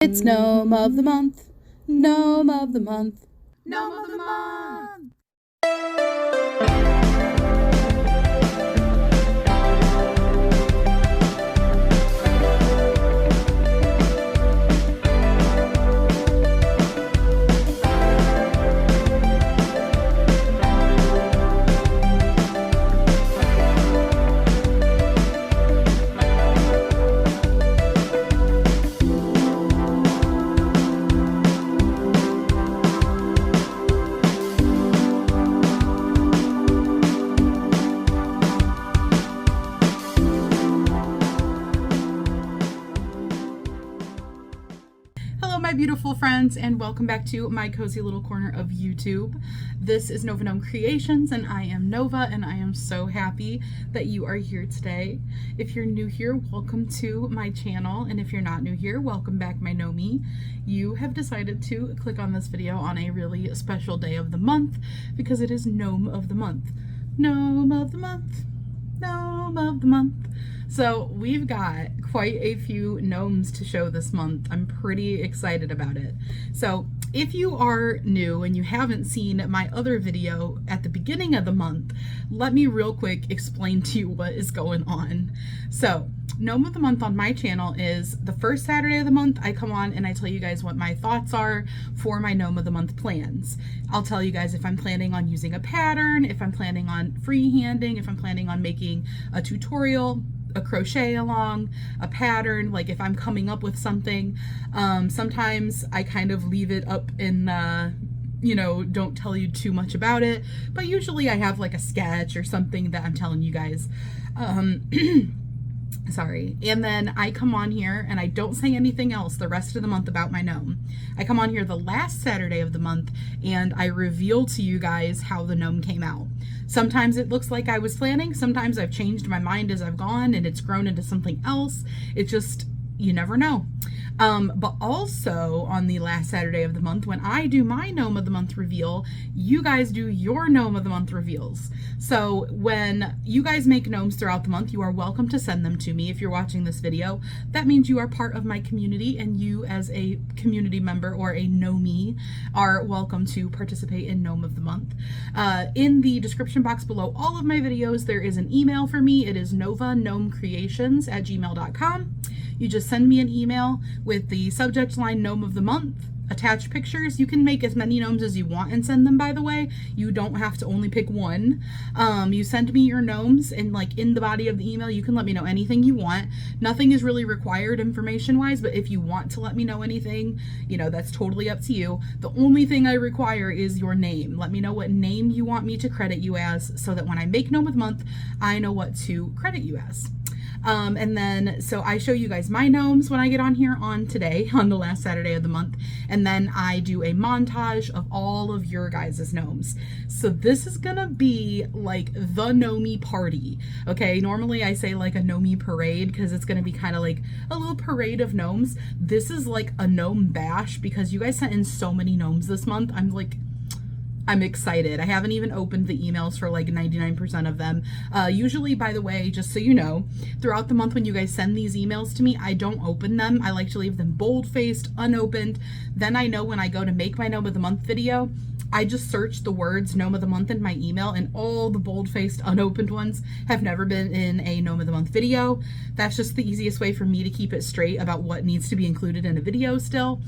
It's Gnome of the Month, Gnome of the Month, Gnome of the Month. My beautiful friends, and welcome back to my cozy little corner of YouTube. This is Nova Gnome Creations, and I am Nova, and I am so happy that you are here today. If you're new here, welcome to my channel, and if you're not new here, welcome back, my Gnomie. You have decided to click on this video on a really special day of the month because it is Gnome of the Month. Gnome of the Month, Gnome of the Month. So we've got quite a few gnomes to show this month. I'm pretty excited about it. So if you are new and you haven't seen my other video at the beginning of the month, let me real quick explain to you what is going on. So Gnome of the Month on my channel is the first Saturday of the month. I come on and I tell you guys what my thoughts are for my Gnome of the Month plans. I'll tell you guys if I'm planning on using a pattern, if I'm planning on freehanding, if I'm planning on making a tutorial, a crochet along, a pattern, like if I'm coming up with something. Sometimes I kind of leave it up in don't tell you too much about it, but usually I have like a sketch or something that I'm telling you guys. Sorry. And then I come on here and I don't say anything else the rest of the month about my gnome. I come on here the last Saturday of the month and I reveal to you guys how the gnome came out. Sometimes it looks like I was planning. Sometimes I've changed my mind as I've gone and it's grown into something else. It just, you never know. But also on the last Saturday of the month, when I do my Gnome of the Month reveal, you guys do your Gnome of the Month reveals. So when you guys make gnomes throughout the month, you are welcome to send them to me if you're watching this video. That means you are part of my community, and you as a community member or a Gnomie are welcome to participate in Gnome of the Month. In the description box below all of my videos, there is an email for me. It is novagnomecreations@gmail.com. You just send me an email with the subject line Gnome of the Month, attach pictures. You can make as many gnomes as you want and send them, by the way. You don't have to only pick one. You send me your gnomes, and like in the body of the email, you can let me know anything you want. Nothing is really required information-wise, but if you want to let me know anything, that's totally up to you. The only thing I require is your name. Let me know what name you want me to credit you as so that when I make Gnome of the Month, I know what to credit you as. And then, so I show you guys my gnomes when I get on here on today, on the last Saturday of the month, and then I do a montage of all of your guys' gnomes. So this is gonna be like the Gnomie party, okay? Normally I say like a Gnomie parade because it's gonna be kind of like a little parade of gnomes. This is like a gnome bash because you guys sent in so many gnomes this month. I'm excited. I haven't even opened the emails for like 99% of them. Usually, by the way, just so you know, throughout the month when you guys send these emails to me, I don't open them. I like to leave them bold-faced, unopened. Then I know when I go to make my Gnome of the Month video, I just search the words Gnome of the Month in my email, and all the bold-faced, unopened ones have never been in a Gnome of the Month video. That's just the easiest way for me to keep it straight about what needs to be included in a video still.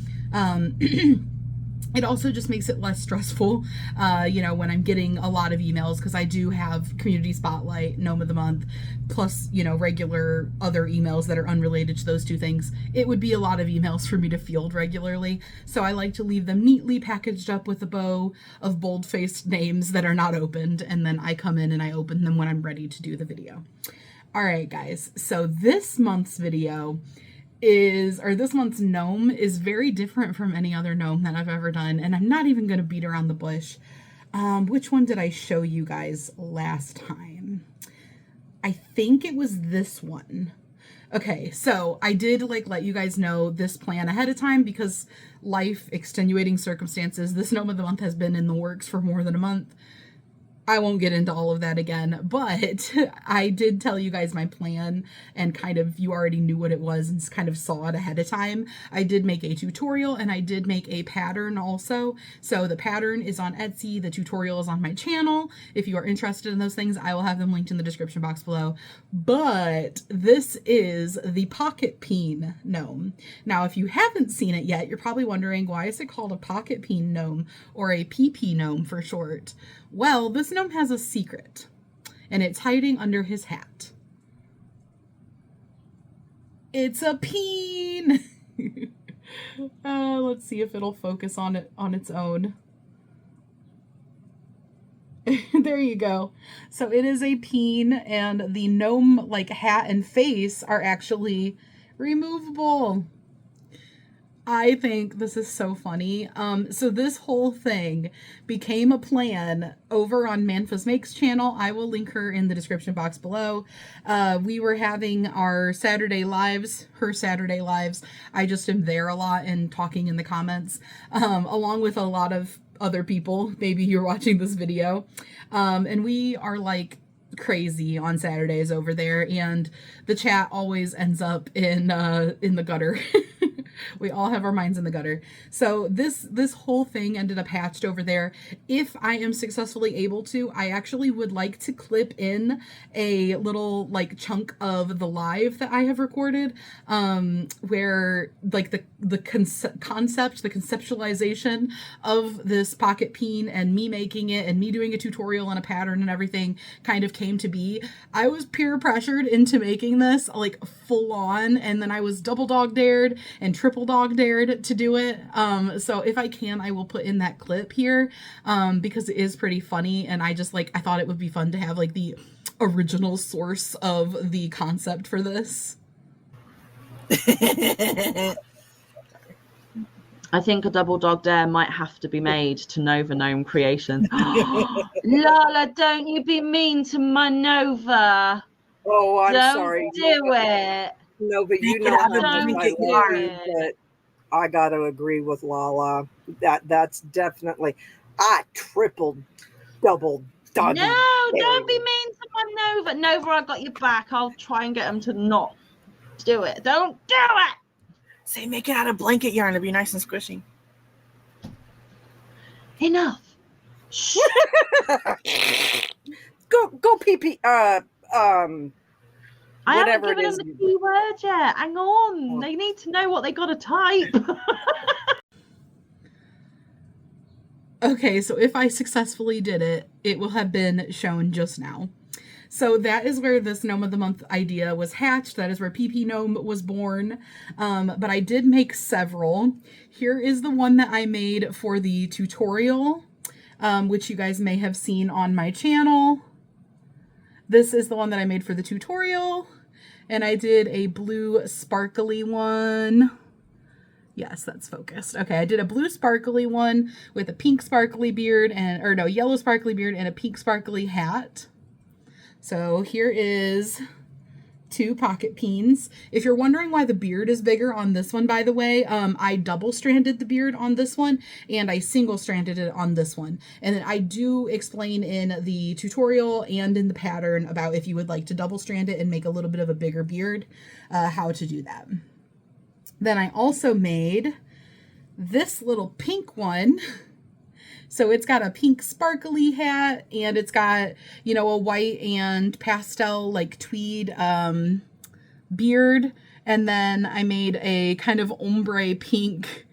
It also just makes it less stressful, when I'm getting a lot of emails, because I do have Community Spotlight, Gnome of the Month, plus, regular other emails that are unrelated to those two things. It would be a lot of emails for me to field regularly, so I like to leave them neatly packaged up with a bow of bold-faced names that are not opened, and then I come in and I open them when I'm ready to do the video. All right, guys, so this month's video this month's gnome is very different from any other gnome that I've ever done, and I'm not even going to beat around the bush. Which one did I show you guys last time? I think it was this one. Okay, so I did let you guys know this plan ahead of time because life, extenuating circumstances, this Gnome of the Month has been in the works for more than a month. I won't get into all of that again, but I did tell you guys my plan, and kind of you already knew what it was and kind of saw it ahead of time. I did make a tutorial and I did make a pattern also. So the pattern is on Etsy, the tutorial is on my channel. If you are interested in those things, I will have them linked in the description box below. But this is the pocket peen gnome. Now, if you haven't seen it yet, you're probably wondering, why is it called a pocket peen gnome, or a PP gnome for short? Well, this gnome has a secret, and it's hiding under his hat. It's a peen! Let's see if it'll focus on it on its own. There you go. So it is a peen, and the gnome like hat and face are actually removable. I think this is so funny. So this whole thing became a plan over on Manfa's Makes channel. I will link her in the description box below. We were having our Saturday lives, her Saturday lives. I just am there a lot and talking in the comments, along with a lot of other people. Maybe you're watching this video. And we are like crazy on Saturdays over there, and the chat always ends up in the gutter. We all have our minds in the gutter. So this whole thing ended up hatched over there. If I am successfully able to, I actually would like to clip in a little like chunk of the live that I have recorded, where like the concept, the conceptualization of this pocket peen and me making it and me doing a tutorial and a pattern and everything kind of came to be. I was peer pressured into making this like full on, and then I was double dog dared and triple dog dared to do it. So if I can, I will put in that clip here, because it is pretty funny, and I just like, I thought it would be fun to have like the original source of the concept for this. I think a double dog dare might have to be made to Nova Gnome Creations. Lala, don't you be mean to my Nova. Oh, I'm don't sorry. Do it. Nova, you know how much I love you, but I got to agree with Lala. That's definitely, I tripled, doubled, done. No, don't be mean to my Nova. Nova, I got your back. I'll try and get them to not do it. Don't do it. Say, make it out of blanket yarn. It'll be nice and squishy. Enough. Go pee pee. I haven't given them the keyword yet. Hang on. They need to know what they got to type. Okay, so if I successfully did it, it will have been shown just now. So that is where this Gnome of the Month idea was hatched. That is where PP Gnome was born. But I did make several. Here is the one that I made for the tutorial, which you guys may have seen on my channel. This is the one that I made for the tutorial. And I did a blue sparkly one. Yes, that's focused. Okay, I did a blue sparkly one with a pink sparkly beard and, or no, yellow sparkly beard and a pink sparkly hat. So here is 2 pocket peens. If you're wondering why the beard is bigger on this one, by the way, I double stranded the beard on this one and I single stranded it on this one. And then I do explain in the tutorial and in the pattern about if you would like to double strand it and make a little bit of a bigger beard, how to do that. Then I also made this little pink one. So it's got a pink sparkly hat and it's got, you know, a white and pastel like tweed beard. And then I made a kind of ombre pink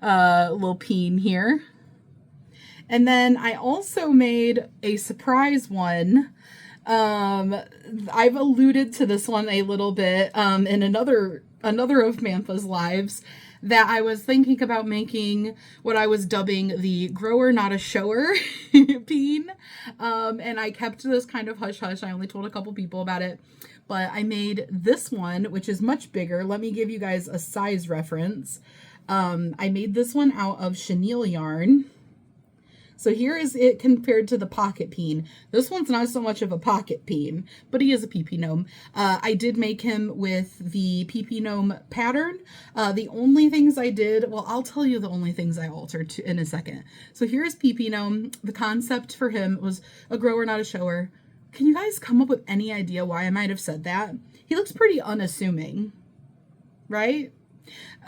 little peen here. And then I also made a surprise one. I've alluded to this one a little bit in another of Mantha's lives, that I was thinking about making what I was dubbing the grower not a shower peen, and I kept this kind of hush hush. I only told a couple people about it, but I made this one, which is much bigger. Let me give you guys a size reference. I made this one out of chenille yarn. So here is it compared to the pocket peen. This one's not so much of a pocket peen, but he is a PP gnome. I did make him with the PP gnome pattern. The only things I did, well, I'll tell you the only things I altered in a second. So here's PP gnome. The concept for him was a grower, not a shower. Can you guys come up with any idea why I might have said that? He looks pretty unassuming, right?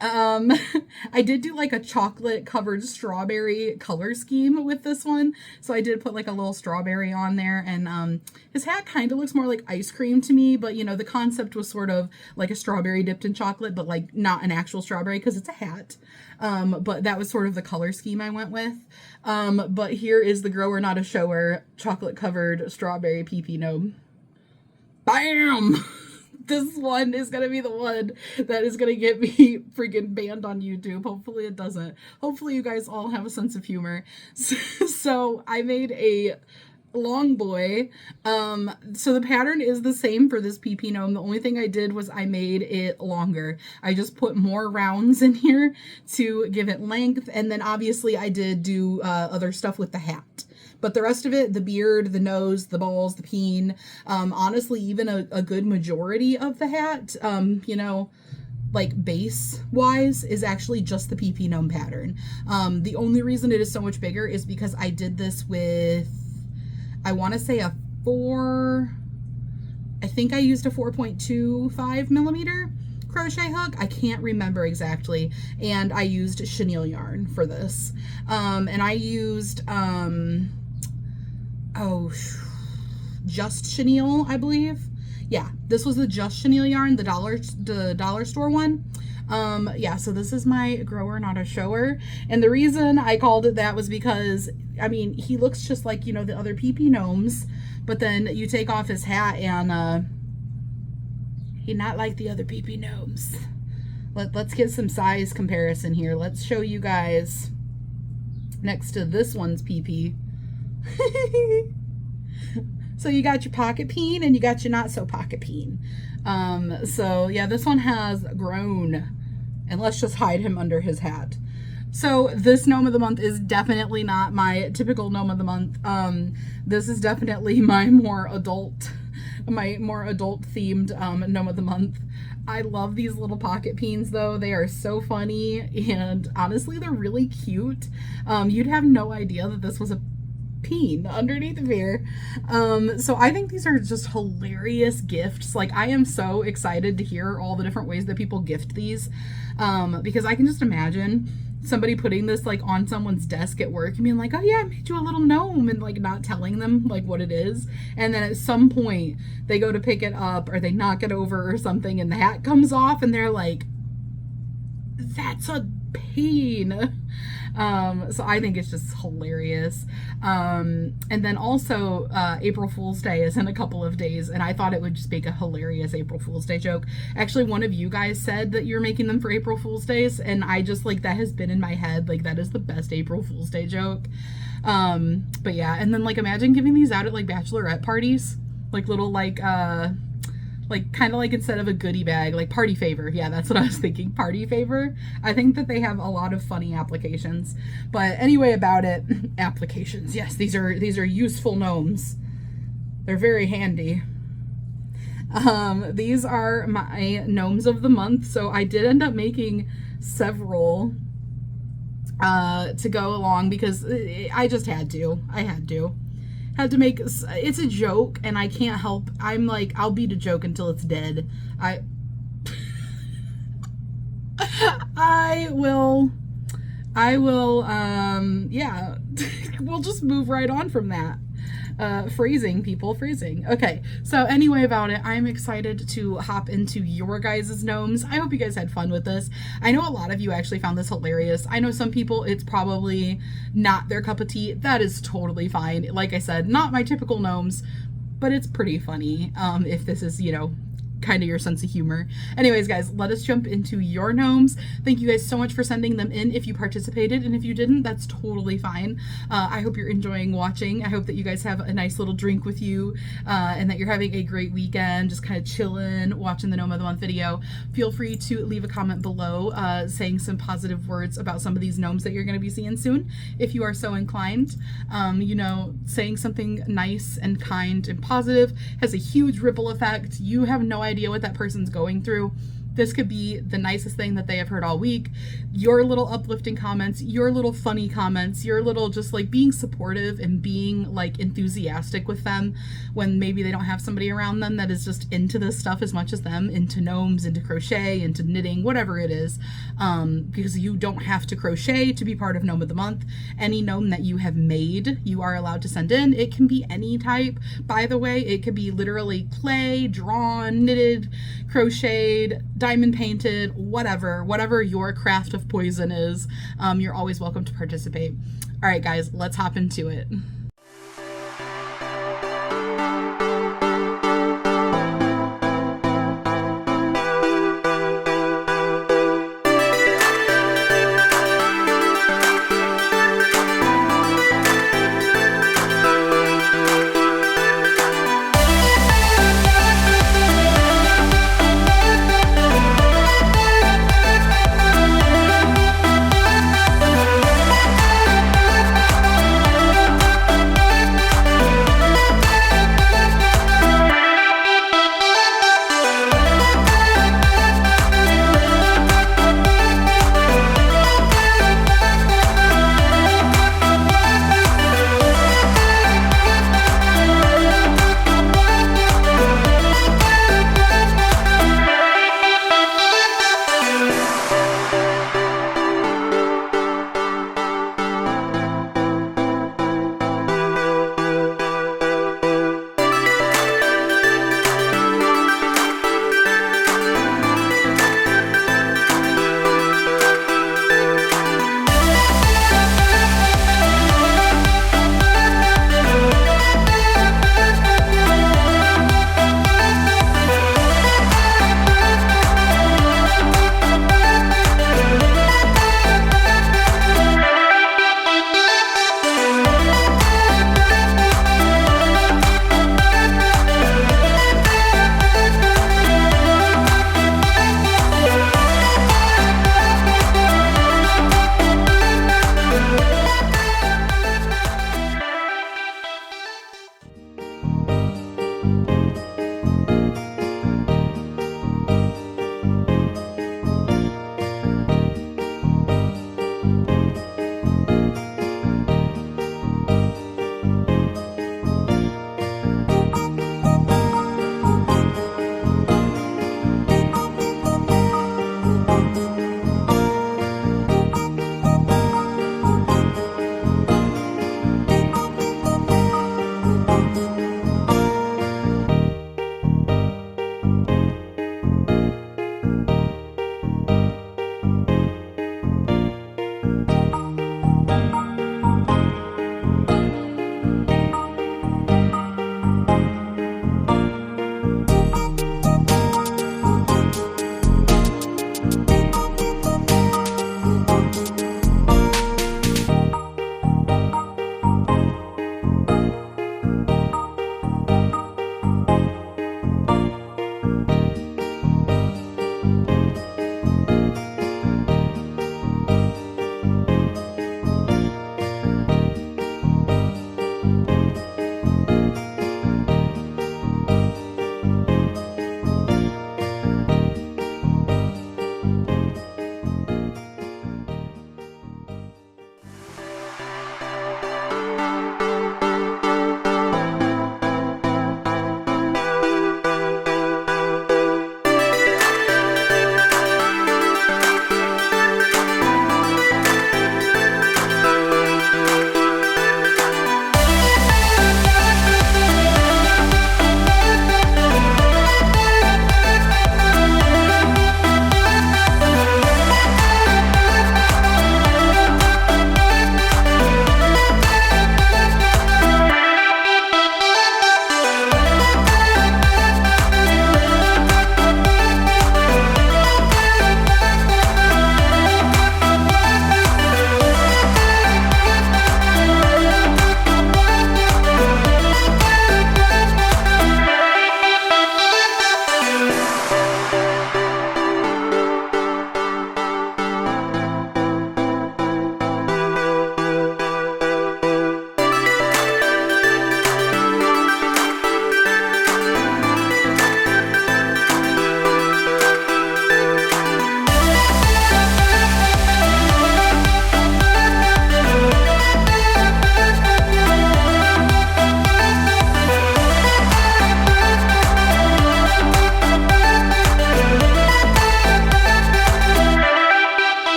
I did do like a chocolate covered strawberry color scheme with this one. So I did put like a little strawberry on there, and his hat kind of looks more like ice cream to me, but you know, the concept was sort of like a strawberry dipped in chocolate, but like not an actual strawberry because it's a hat. But that was sort of the color scheme I went with. But here is the grower, not a shower, chocolate covered strawberry PP gnome. Bam! This one is going to be the one that is going to get me freaking banned on YouTube. Hopefully it doesn't. Hopefully you guys all have a sense of humor. So I made a long boy. So the pattern is the same for this PP gnome. The only thing I did was I made it longer. I just put more rounds in here to give it length. And then obviously I did do other stuff with the hat. But the rest of it, the beard, the nose, the balls, the peen, honestly, even a good majority of the hat, you know, like base wise, is actually just the PP gnome pattern. The only reason it is so much bigger is because I did this with, I want to say I think I used a 4.25 millimeter crochet hook. I can't remember exactly. And I used chenille yarn for this. And I used, just chenille, I believe. Yeah, this was the just chenille yarn, the dollar store one. Yeah, so this is my grower, not a shower. And the reason I called it that was because, I mean, he looks just like, you know, the other PP gnomes, but then you take off his hat and he's not like the other PP gnomes. Let's get some size comparison here. Let's show you guys next to this one's PP. So you got your pocket peen and you got your not so pocket peen. So yeah, this one has grown, and let's just hide him under his hat. So this gnome of the month is definitely not my typical gnome of the month. This is definitely my more adult themed gnome of the month. I love these little pocket peens though. They are so funny, and honestly they're really cute. You'd have no idea that this was a peen underneath of here. So I think these are just hilarious gifts. Like, I am so excited to hear all the different ways that people gift these, because I can just imagine somebody putting this like on someone's desk at work and being like, oh yeah, I made you a little gnome, and like not telling them like what it is, and then at some point they go to pick it up or they knock it over or something and the hat comes off and they're like, that's a peen. So I think it's just hilarious. And then also April Fool's Day is in a couple of days, and I thought it would just make a hilarious April Fool's Day joke. Actually, one of you guys said that you're making them for April Fool's Days, and I just like, that has been in my head, like that is the best April Fool's Day joke. But yeah, and then like imagine giving these out at like bachelorette parties, like little like kind of like instead of a goodie bag, like party favor. Yeah, that's what I was thinking, party favor. I think that they have a lot of funny applications. But anyway, about it, applications. Yes, these are useful gnomes. They're very handy. These are my gnomes of the month. So I did end up making several to go along because I just had to. I had to make, it's a joke and I can't help, I'm like, I'll beat a joke until it's dead. I will, yeah, we'll just move right on from that. Phrasing, people, phrasing. Okay, so anyway about it, I'm excited to hop into your guys' gnomes. I hope you guys had fun with this. I know a lot of you actually found this hilarious. I know some people, it's probably not their cup of tea. That is totally fine. Like I said, not my typical gnomes, but it's pretty funny if this is, you know, kind of your sense of humor. Anyways, guys, let us jump into your gnomes. Thank you guys so much for sending them in if you participated, and if you didn't, that's totally fine. I hope you're enjoying watching. I hope that you guys have a nice little drink with you, and that you're having a great weekend, just kind of chilling, watching the Gnome of the Month video. Feel free to leave a comment below saying some positive words about some of these gnomes that you're going to be seeing soon, if you are so inclined. You know, saying something nice and kind and positive has a huge ripple effect. You have no idea what that person's going through. This could be the nicest thing that they have heard all week. Your little uplifting comments, your little funny comments, your little just like being supportive and being like enthusiastic with them when maybe they don't have somebody around them that is just into this stuff as much as them, into gnomes, into crochet, into knitting, whatever it is. Because you don't have to crochet to be part of Gnome of the Month. Any gnome that you have made, you are allowed to send in. It can be any type, by the way. It could be literally clay, drawn, knitted, crocheted, diamond painted, whatever your craft of poison is. You're always welcome to participate. All right, guys, let's hop into it.